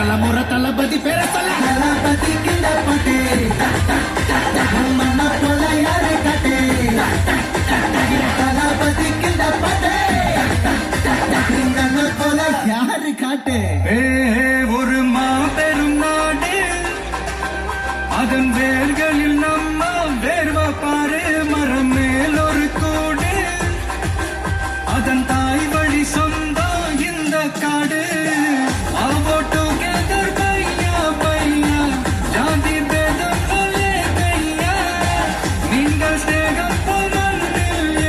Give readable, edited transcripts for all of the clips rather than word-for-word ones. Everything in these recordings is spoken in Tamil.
தலைமுறை தளபதி பேர சொல்ல தளபதி கிண்ட பாட்டு மண்ண போல யாரு காட்டு தளபதி கிண்ட பாட்டு போல யாரு காட்டு ஒரு மாபெரும் நாடு அதன் வேர்களில் நம்ம வேர்வ பாரு மரம் மேல் ஒரு கூடு அதன் தாய் வழி சொந்தம் இந்த காடு ஆவோட்டு கேதர் பையா பையா ஜாதி பேதம் கொலே கையா நீங்கள் சேகம் போல்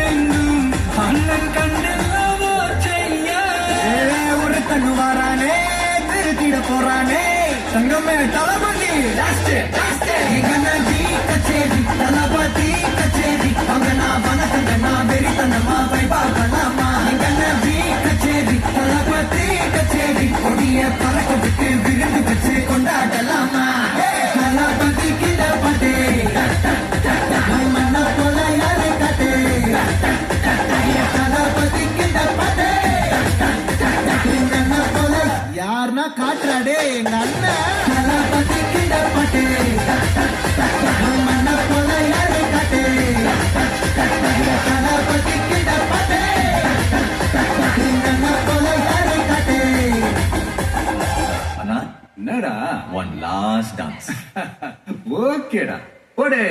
எங்கும் அண்ணன் கண்டில்லவோ செய்யா ஒரு கண்ணு வாரானே திருத்திட போறானே சங்கமே தளபதி கச்சேரி தளபதி கச்சேரி அவனா வனத்தனா வெறித்தனமா வைபாகலாமா கச்சேரி தளபதி கச்சேரி கொடிய பறக்க விட்டு விருந்து வச்சு கொண்டாடலாமா தளபதி கிட்ட பாட்டு மண்ண போல யாரு காட்டு தளபதி கிட்ட பாட்டு போல யாருன்னா காட்டுறாடே எங்க அண்ணன் தளபதி கிட்ட பாட்டு மண்ண போல யாரு காட்டு தளபதி கிட்ட பாட்டு போல யாரு காட்டு அண்ணா என்னடா One last dance. ஓகேடா போடே